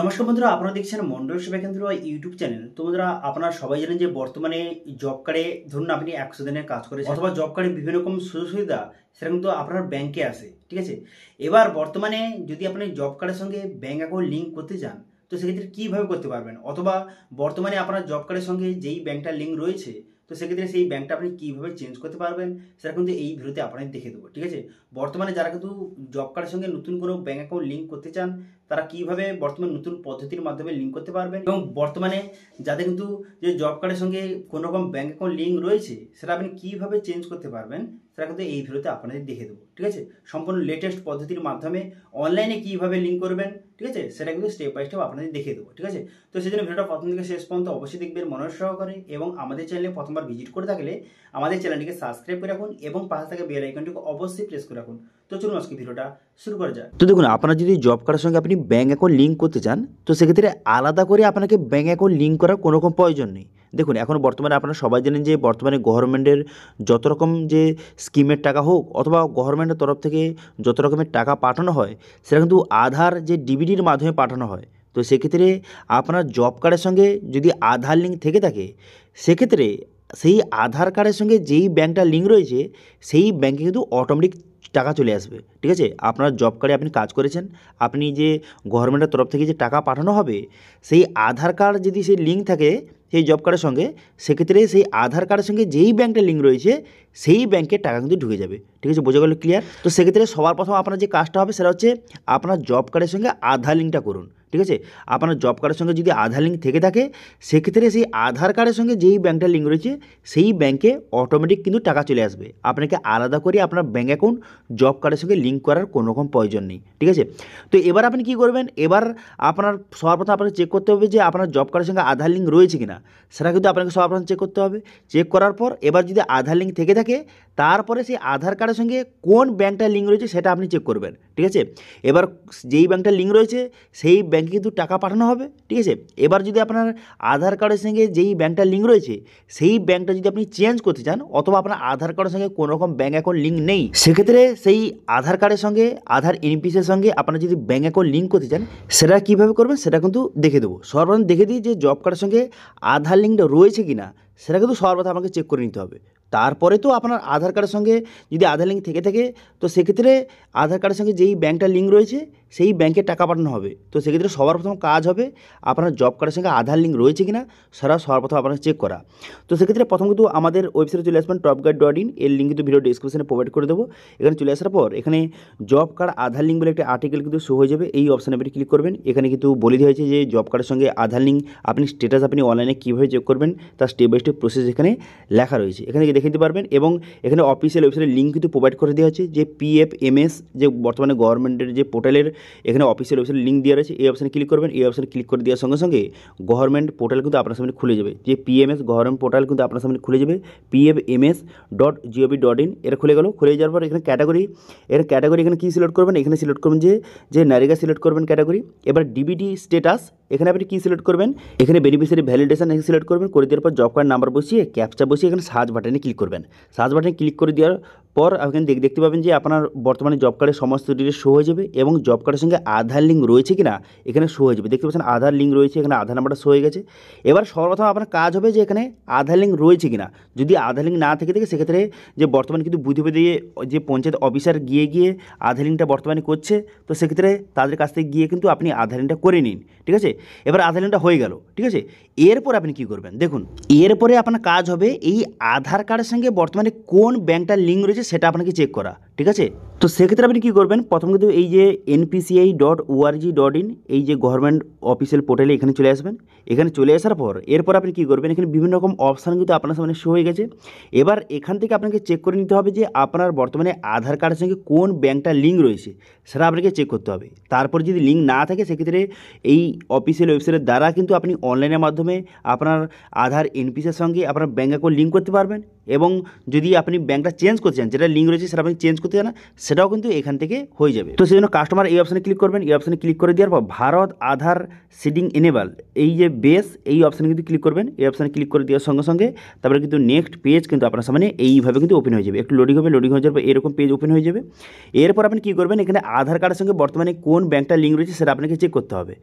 নমস্কার বন্ধুরা, আপনারা দেখছেন মন্ডল সেবা কেন্দ্র ইউটিউব চ্যানেল। তো বন্ধুরা, আপনারা সবাই জানেন যে বর্তমানে জব কার্ডে ধরুন আপনি 100 দিনের কাজ করেছেন অথবা জব কার্ডে বিভিন্ন রকম সুযোগ সুবিধা সেটা কিন্তু আপনার ব্যাংকে আসে, ঠিক আছে। এবার বর্তমানে যদি আপনি জব কার্ডের সঙ্গে ব্যাংক অ্যাকাউন্ট লিঙ্ক করতে চান, তো সেক্ষেত্রে কীভাবে করতে পারবেন, অথবা বর্তমানে আপনার জব কার্ডের সঙ্গে যেই ব্যাংকটা লিঙ্ক রয়েছে তো সেক্ষেত্রে সেই ব্যাংকটা আপনি কীভাবে চেঞ্জ করতে পারবেন সেটা কিন্তু এই ভিডিওতে আপনাদের দেখে দেবো, ঠিক আছে। বর্তমানে যারা কিন্তু জব কার্ডের সঙ্গে নতুন কোনো ব্যাংক অ্যাকাউন্ট লিঙ্ক করতে চান তারা কিভাবে বর্তমানে নতুন পদ্ধতির মাধ্যমে লিঙ্ক করতে পারবেন, এবং বর্তমানে যাদের কিন্তু যে জব কার্ডের সঙ্গে কোনো রকম ব্যাংক অ্যাকাউন্ট লিঙ্ক রয়েছে সেটা আপনি কিভাবে চেঞ্জ করতে পারবেন সেটা কিন্তু এই ভিডিওতে আপনাদের দেখে দেবো, ঠিক আছে। সম্পূর্ণ লেটেস্ট পদ্ধতির মাধ্যমে অনলাইনে কিভাবে লিঙ্ক করবেন, ঠিক আছে, সেটা কিন্তু স্টেপ বাই স্টেপ আপনাদের দেখে দেবো, ঠিক আছে। তো সেই জন্য ভিডিওটা প্রথম থেকে শেষ পর্যন্ত অবশ্যই দেখবেন মনোযোগ সহকারে, এবং আমাদের চ্যানেলে প্রথমবার ভিজিট করে থাকলে আমাদের চ্যানেলটিকে সাবস্ক্রাইব করে রাখুন এবং পাশে থাকা বেল আইকনটিকে অবশ্যই প্রেস করে রাখুন। তো চলুন আজকে ভিডিওটা শুরু করা যায়। তো দেখুন, আপনারা যদি জব কার্ডের সঙ্গে আপনি ব্যাংক অ্যাকাউন্ট লিঙ্ক করতে চান তো সেক্ষেত্রে আলাদা করে আপনাকে ব্যাংক অ্যাকাউন্ট লিঙ্ক করার কোনো রকম প্রয়োজন নেই। দেখুন, এখন বর্তমানে আপনারা সবাই জানেন যে বর্তমানে গভর্নমেন্টের যত রকম যে স্কিমের টাকা হোক অথবা গভর্নমেন্টের তরফ থেকে যত রকমের টাকা পাঠানো হয় সেটা কিন্তু আধার যে ডিবিটির মাধ্যমে পাঠানো হয়। তো সেক্ষেত্রে আপনার জব কার্ডের সঙ্গে যদি আধার লিঙ্ক থেকে থাকে সেক্ষেত্রে সেই আধার কার্ডের সঙ্গে যেই ব্যাংকটা লিঙ্ক রয়েছে সেই ব্যাংকে কিন্তু অটোমেটিক টাকা চলে আসবে, ঠিক আছে। আপনার জব কার্ডে আপনি কাজ করেছেন, আপনি যে গভর্নমেন্টের তরফ থেকে যে টাকা পাঠানো হবে সেই আধার কার্ড যদি সেই লিঙ্ক থাকে সেই জব কার্ডের সঙ্গে, সেক্ষেত্রে সেই আধার কার্ডের সঙ্গে যেই ব্যাংকটা লিঙ্ক রয়েছে সেই ব্যাংকে টাকা কিন্তু ঢুকে যাবে, ঠিক আছে। বোঝা গেল? ক্লিয়ার? তো সেক্ষেত্রে সবার প্রথম আপনার যে কাজটা হবে সেটা হচ্ছে আপনার জব কার্ডের সঙ্গে আধার লিঙ্কটা করুন, ঠিক আছে। আপনার জব কার্ডের সঙ্গে যদি আধার লিঙ্ক থেকে থাকে সেক্ষেত্রে সেই আধার কার্ডের সঙ্গে যেই ব্যাংকটা লিঙ্ক রয়েছে সেই ব্যাংকে অটোমেটিক কিন্তু টাকা চলে আসবে। আপনাকে আলাদা করে আপনার ব্যাংক অ্যাকাউন্ট জব কার্ডের সঙ্গে লিঙ্ক করার কোনো রকম প্রয়োজন নেই, ঠিক আছে। তো এবার আপনি কী করবেন, এবার আপনার সর্বপ্রথম আপনাকে চেক করতে হবে যে আপনার জব কার্ডের সঙ্গে আধার লিঙ্ক রয়েছে কিনা, সেটা কিন্তু আপনাকে সর্বপ্রথম চেক করতে হবে। চেক করার পর এবার যদি আধার লিঙ্ক থেকে থাকে তারপরে সেই আধার কার্ডের সঙ্গে কোন ব্যাংকটা লিঙ্ক রয়েছে সেটা আপনি চেক করবেন, ঠিক আছে। এবার যেই ব্যাংকটা লিঙ্ক রয়েছে সেই ব্যাংকে কিন্তু টাকা পাঠানো হবে, ঠিক আছে। এবার যদি আপনার আধার কার্ডের সঙ্গে যেই ব্যাংকটা লিঙ্ক রয়েছে সেই ব্যাংকটা যদি আপনি চেঞ্জ করতে চান অথবা আপনার আধার কার্ডের সঙ্গে কোনো রকম ব্যাংক অ্যাকাউন্ট লিঙ্ক নেই, সেক্ষেত্রে সেই আধার কার্ডের সঙ্গে আধার এনপিসির সঙ্গে আপনারা যদি ব্যাংক অ্যাকাউন্ট লিঙ্ক করতে চান সেটা কীভাবে করবেন সেটা কিন্তু দেখে দেবো। সর্বপ্রথম দেখে দিই যে জব কার্ডের সঙ্গে আধার লিঙ্কটা রয়েছে কিনা, সেটা কিন্তু সর্বপ্রথম আমাকে চেক করে নিতে হবে। তারপরে তো আপনার আধার কার্ডের সঙ্গে যদি আধার লিঙ্ক থেকে থাকে তো সেক্ষেত্রে আধার কার্ডের সঙ্গে যেই ব্যাংকটা লিঙ্ক রয়েছে সেই ব্যাংকে টাকা পাঠানো হবে। তো সেক্ষেত্রে সবার প্রথম কাজ হবে আপনার জব কার্ডের সঙ্গে আধার লিঙ্ক রয়েছে কিনা সেটা সর্বপ্রথম আপনাকে চেক করা। তো সেক্ষেত্রে প্রথম কিন্তু আমাদের ওয়েবসাইটে চলে আসবেন topguide.in, এর লিঙ্ক কিন্তু ভিডিও ডিসক্রিপশনে প্রোভাইড করে দেবো। এখানে চলে আসার পর এখানে জব কার্ড আধার লিঙ্ক বলে একটা আর্টিকেল কিন্তু শো হয়ে যাবে, এই অপশানে আপনি ক্লিক করবেন। এখানে কিন্তু বলে দেওয়া হয়েছে যে জব কার্ডের সঙ্গে আধার লিঙ্ক আপনি স্ট্যাটাস আপনি অনলাইনে কীভাবে চেক করবেন তার স্টেপ বাই স্টেপ প্রসেস এখানে লেখা রয়েছে, এখানে দেখে নিতে পারবেন। এবং এখানে অফিসিয়াল ওয়েবসাইটের লিঙ্ক কিন্তু প্রোভাইড করে দেওয়া হচ্ছে যে PFMS যে বর্তমানে গভর্নমেন্টের যে পোর্টালের এখানে অফিসিয়াল ওয়েবসাইটের লিঙ্ক দেওয়া রয়েছে, এই অপশানে ক্লিক করবেন। এই অপশানে ক্লিক করে দেওয়ার সঙ্গে সঙ্গে গভর্নমেন্ট পোর্টাল কিন্তু আপনার সামনে খুলে যাবে, যে PMS গভর্নমেন্ট পোর্টাল কিন্তু আপনার সামনে খুলে যাবে, pfms.gov.in। এটা খুলে গেল। খুলে যাওয়ার পর এখানে ক্যাটাগরি, এখানে কী সিলেক্ট করবেন, এখানে সিলেক্ট করবেন যে নারিকা সিলেক্ট করবেন ক্যাটাগরি। এবার ডিবিটি স্ট্যাটাস এখানে আপনি কী সিলেক্ট করবেন, এখানে বেনিফিশিয়ারি ভ্যালিডেশন এখানে সিলেক্ট করবেন। করে দেওয়ার পর জব কার্ড নাম্বার বসিয়ে ক্যাপচা বসিয়ে এখানে সার্চ বাটনে ক্লিক করবেন। সার্চ বাটনে ক্লিক করে দেওয়ার পর এখানে দেখতে পাবেন যে আপনার বর্তমানে জব কার্ডের সমস্ত ডিটেলস শো হয়ে যাবে এবং জব কার্ডের সঙ্গে আধার লিঙ্ক রয়েছে কিনা এখানে শো হয়ে যাবে। দেখতে পাচ্ছেন আধার লিঙ্ক রয়েছে, এখানে আধার নাম্বারটা শো হয়ে গেছে। এবার সর্বপ্রথম আপনার কাজ হবে যে এখানে আধার লিঙ্ক রয়েছে কিনা, যদি আধার লিঙ্ক না থেকে সেক্ষেত্রে যে বর্তমানে কিন্তু বুথে দিয়ে যে পঞ্চায়েত অফিসার গিয়ে আধার লিঙ্কটা বর্তমানে করছে, তো সেক্ষেত্রে তাদের কাছ থেকে গিয়ে কিন্তু আপনি আধার লিঙ্কটা করে নিন, ঠিক আছে। এবার আধার লিঙ্কটা হয়ে গেল, ঠিক আছে। এরপর আপনি কী করবেন, দেখুন এরপরে আপনার কাজ হবে এই আধার কার্ডের সঙ্গে বর্তমানে কোন ব্যাংকটার লিঙ্ক রয়েছে সেটা আপনাকে চেক করা, ঠিক আছে। তো সেক্ষেত্রে আপনি কী করবেন, প্রথম কিন্তু এই যে npci.org.in এই যে গভর্নমেন্ট অফিসিয়াল পোর্টালে এখানে চলে আসবেন। এখানে চলে আসার পর এরপর আপনি কী করবেন, এখানে বিভিন্ন রকম অপশান কিন্তু আপনার সামনে শো হয়ে গেছে। এবার এখান থেকে আপনাকে চেক করে নিতে হবে যে আপনার বর্তমানে আধার কার্ডের সঙ্গে কোন ব্যাংকটার লিঙ্ক রয়েছে সেটা আপনাকে চেক করতে হবে। তারপর যদি লিঙ্ক না থাকে সেক্ষেত্রে এই অফিসিয়াল ওয়েবসাইটের দ্বারা কিন্তু আপনি অনলাইনের মাধ্যমে আপনার আধার এনপিসির সঙ্গে আপনার ব্যাঙ্ক অ্যাকাউন্ট লিঙ্ক করতে পারবেন এবং যদি আপনি ব্যাঙ্কটা চেঞ্জ করতে চান, যেটা লিঙ্ক রয়েছে সেটা আপনি চেঞ্জ করতে চান, সেটাও কিন্তু এখান থেকে হয়ে যাবে। তো সেই জন্য কাস্টমার এই অপশানে ক্লিক করবেন। এই অপশানে ক্লিক করে দেওয়ার পর ভারত আধার সিডিং এনেবল, এই যে বেস, এই অপশানে কিন্তু ক্লিক করবেন। এই অপশানে ক্লিক করে দেওয়ার সঙ্গে সঙ্গে তারপরে কিন্তু নেক্সট পেজ কিন্তু আপনার সামনে এইভাবে কিন্তু ওপেন হয়ে যাবে। একটু লোডিং হবে, লোডিং হয়ে যাবে, এরকম পেজ ওপেন হয়ে যাবে। এরপর আপনি কী করবেন, এখানে আধার কার্ডের সঙ্গে বর্তমানে কোন ব্যাঙ্কটা লিঙ্ক রয়েছে সেটা আপনাকে চেক করতে হবে।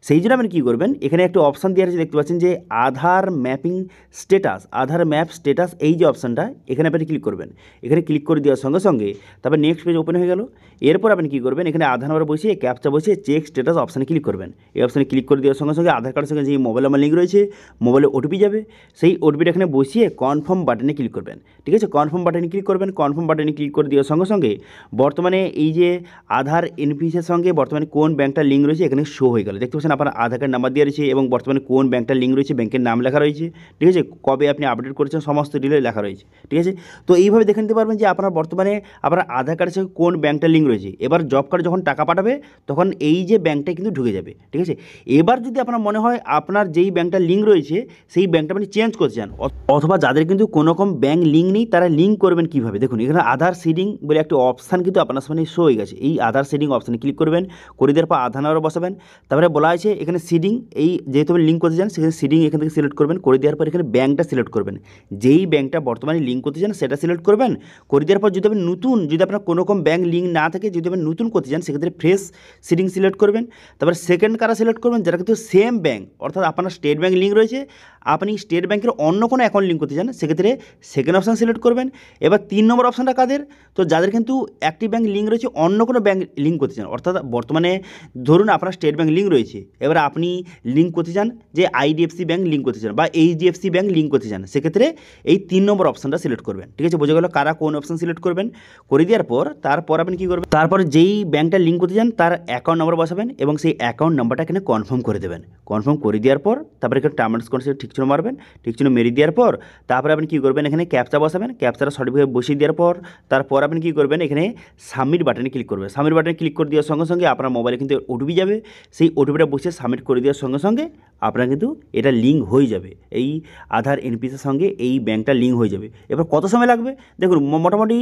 সেই জন্য আপনি কী করবেন, এখানে একটা অপশান দেওয়া আছে, দেখতে পাচ্ছেন যে আধার ম্যাপিং স্ট্যাটাস, আধার ম্যাপ স্ট্যাটাস, এই যে অপশানটা, এখানে আপনি ক্লিক করবেন। এখানে ক্লিক করে দেওয়ার সঙ্গে সঙ্গে তারপর নেক্সট পেজ ওপেন হয়ে গেল। এরপর আপনি কী করবেন, এখানে আধার নাম্বার বসিয়ে ক্যাপচা বসিয়ে চেক স্ট্যাটাস অপশানে ক্লিক করবেন। এই অপশানে ক্লিক করে দেওয়ার সঙ্গে সঙ্গে আধার কার্ডের সঙ্গে যে মোবাইল নাম্বার লিঙ্ক রয়েছে, মোবাইলে ওটিপি যাবে, সেই ওটিপিটা এখানে বসিয়ে কনফার্ম বাটনে ক্লিক করবেন। ঠিক আছে, কনফার্ম বাটনে ক্লিক করবেন। কনফার্ম বাটনে ক্লিক করে দেওয়ার সঙ্গে সঙ্গে বর্তমানে এই যে আধার এনপিসির সঙ্গে বর্তমানে কোন ব্যাঙ্কটা লিঙ্ক রয়েছে এখানে শো হয়ে গেল। দেখতে পাচ্ছেন আপনার আধার কার্ড নাম্বার দেওয়া রয়েছে এবং বর্তমানে কোন ব্যাঙ্কটা লিঙ্ক রয়েছে, ব্যাঙ্কের নাম লেখা রয়েছে। ঠিক আছে, কবে আপনি আপডেট করেছেন সমস্ত ডিটেইল লেখা রয়েছে। ঠিক আছে, তো এইভাবে দেখে নিতে পারবেন যে আপনার বর্তমানে আপনার আধার কার্ডের সঙ্গে কোন ব্যাঙ্কটা লিঙ্ক রয়েছে। এবার জব কার্ডে যখন টাকা পাঠাবে তখন এই যে ব্যাঙ্কটা কিন্তু ঢুকে যাবে। ঠিক আছে, এবার যদি আপনার মনে হয় আপনার যেই ব্যাঙ্কটা লিঙ্ক রয়েছে সেই ব্যাঙ্কটা আপনি চেঞ্জ করতে চান, অথবা যাদের কিন্তু কোনো রকম ব্যাঙ্ক লিঙ্ক নেই তারা লিঙ্ক করবেন কীভাবে, দেখুন এখানে আধার সিডিং বলে একটা অপশান কিন্তু আপনার সামনে শো হয়ে গেছে। এই আধার সিডিং অপশানে ক্লিক করবেন, করে দেওয়ার পর আধার নাম্বার বসাবেন। তারপরে বলা আছে এখানে সিডিং, এই যেহেতু আপনি লিঙ্ক করতে চান সেখানে সিডিং এখান থেকে সিলেক্ট করবেন। করে দেওয়ার পর এখানে ব্যাঙ্কটা সিলেক্ট করবেন, যেই ব্যাঙ্কটা বর্তমানে লিঙ্ক করতে চান সেটা সিলেক্ট করবেন। করে দেওয়ার পর যদি আপনি নতুন, যদি আপনার কোনো রকম ব্যাঙ্ক লিঙ্ক না থাকে, যদি আপনি নতুন করতে চান সেক্ষেত্রে ফ্রেশ সিডিং সিলেক্ট করবেন। তারপর সেকেন্ড কারা সিলেক্ট করবেন, যারা কিন্তু সেম ব্যাঙ্ক, অর্থাৎ আপনার স্টেট ব্যাঙ্ক লিঙ্ক রয়েছে, আপনি স্টেট ব্যাঙ্কের অন্য কোনো অ্যাকাউন্ট লিঙ্ক করতে চান সেক্ষেত্রে সেকেন্ড অপশান সিলেক্ট করবেন। এবার 3 নম্বর অপশানটা কাদের, তো যাদের কিন্তু একটি ব্যাঙ্ক লিঙ্ক রয়েছে অন্য কোনো ব্যাঙ্ক লিঙ্ক করতে চান, অর্থাৎ বর্তমানে ধরুন আপনার স্টেট ব্যাঙ্ক লিঙ্ক রয়েছে, এবার আপনি লিঙ্ক করতে চান যে আইডিএফসি ব্যাঙ্ক লিঙ্ক করতে চান বা এইচডিএফসি ব্যাঙ্ক লিঙ্ক করতে চান, সেক্ষেত্রে এই 3 নম্বর অপশানটা সিলেক্ট করবেন। ঠিক আছে, বোঝা গেল কারা কোন অপশান সিলেক্ট করবেন। করে দেওয়ার পর তারপর আপনি কী করবেন, তারপর যেই ব্যাঙ্কটা লিঙ্ক করতে চান তার অ্যাকাউন্ট নাম্বার বসাবেন এবং সেই অ্যাকাউন্ট নাম্বারটা এখানে কনফার্ম করে দেবেন। কনফার্ম করে দেওয়ার পর তারপরে এখানে টার্ম অ্যান্ড কন্ডিশন ঠিক চিহ্ন মারবেন। ঠিক চিহ্ন মেরে দেওয়ার পর তারপরে আপনি কী করবেন, এখানে ক্যাপচা বসাবেন। ক্যাপচাটা সঠিকভাবে বসিয়ে দেওয়ার পর তারপর আপনি কী করবেন, এখানে সাবমিট বাটনে ক্লিক করবেন। সাবমিট বাটনে ক্লিক করে দেওয়ার সঙ্গে সঙ্গে আপনার মোবাইলে কিন্তু ওটিপি যাবে। সেই ওটিপিটা বসিয়ে সাবমিট করে দেওয়ার সঙ্গে সঙ্গে আপনার কিন্তু এটা লিঙ্ক হয়ে যাবে, এই আধার এনপিসির সঙ্গে এই ব্যাঙ্কটা লিঙ্ক হয়ে যাবে। এবার কত সময় লাগবে দেখুন, মোটামুটি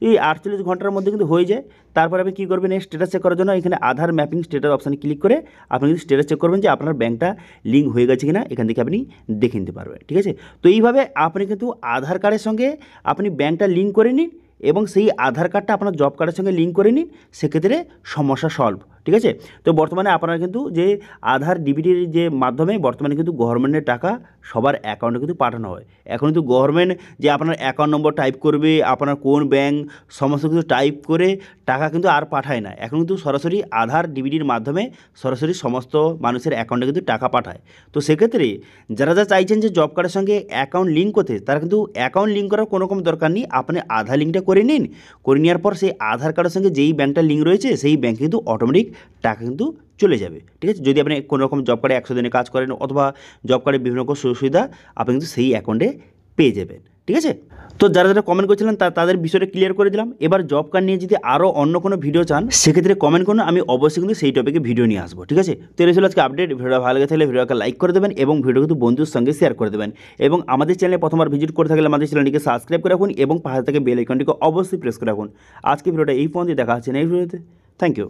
এই 48 ঘন্টার মধ্যে কিন্তু হয়ে যায়। তারপর আপনি কী করবেন, এই স্ট্যাটাস চেক করার জন্য এখানে আধার ম্যাপিং স্ট্যাটাস অপশানে ক্লিক করে আপনি কিন্তু স্ট্যাটাস চেক করবেন যে আপনার ব্যাঙ্কটা লিঙ্ক হয়ে গেছে কিনা, এখান থেকে আপনি দেখে নিতে পারবেন। ঠিক আছে, তো এইভাবে আপনি কিন্তু আধার কার্ডের সঙ্গে আপনি ব্যাঙ্কটা লিঙ্ক করে নিন এবং সেই আধার কার্ডটা আপনার জব কার্ডের সঙ্গে লিঙ্ক করে নিন, সেক্ষেত্রে সমস্যা সলভ। ঠিক আছে, তো বর্তমানে আপনারা কিন্তু যে আধার ডিবিটির যে মাধ্যমে বর্তমানে কিন্তু গভর্নমেন্টের টাকা সবার অ্যাকাউন্টে কিন্তু পাঠানো হয়। এখন কিন্তু গভর্নমেন্ট যে আপনার অ্যাকাউন্ট নম্বর টাইপ করবে, আপনার কোন ব্যাঙ্ক, সমস্ত কিছু টাইপ করে টাকা কিন্তু আর পাঠায় না। এখন কিন্তু সরাসরি আধার ডিবিটির মাধ্যমে সরাসরি সমস্ত মানুষের অ্যাকাউন্টে কিন্তু টাকা পাঠায়। তো সেক্ষেত্রে যারা চাইছেন যে জব কার্ডের সঙ্গে অ্যাকাউন্ট লিঙ্ক করতে, তারা কিন্তু অ্যাকাউন্ট লিঙ্ক করার কোনো রকম দরকার নেই। আপনি আধার লিঙ্কটা করে নিন, করে নেওয়ার পর সেই আধার কার্ডের সঙ্গে যেই ব্যাঙ্কটা লিঙ্ক রয়েছে সেই ব্যাঙ্কে কিন্তু অটোমেটিক টাকা কিন্তু চলে যাবে। ঠিক আছে, যদি আপনি কোনো রকম জব কার্ডে 100 দিনে কাজ করেন অথবা জব কার্ডে বিভিন্ন রকম সুযোগ সুবিধা আপনি কিন্তু সেই অ্যাকাউন্টে পেয়ে যাবেন। ঠিক আছে, তো যারা যারা কমেন্ট করছিলেন তাদের বিষয়টা ক্লিয়ার করে দিলাম। এবার জব কার্ড নিয়ে যদি আরও অন্য কোনো ভিডিও চান সেক্ষেত্রে কমেন্ট করুন, আমি অবশ্যই কিন্তু সেই টপিকে ভিডিও নিয়ে আসবো। ঠিক আছে, তো এই ছিল আজকে আপডেট। ভিডিওটা ভালো লাগে থাকলে ভিডিওকে লাইক করে দেবেন এবং ভিডিও কিন্তু বন্ধুর সঙ্গে শেয়ার করে দেবেন এবং আমাদের চ্যানেলে প্রথমবার ভিজিট করে থাকলে আমাদের চ্যানেলটিকে সাবস্ক্রাইব করে রাখুন এবং পাশে থেকে বেল আইকনটিকে অবশ্যই প্রেস করে রাখুন। আজকে ভিডিওটা এই পর্যন্ত, দেখা হচ্ছে নেক্সট ভিডিওতে। Thank you.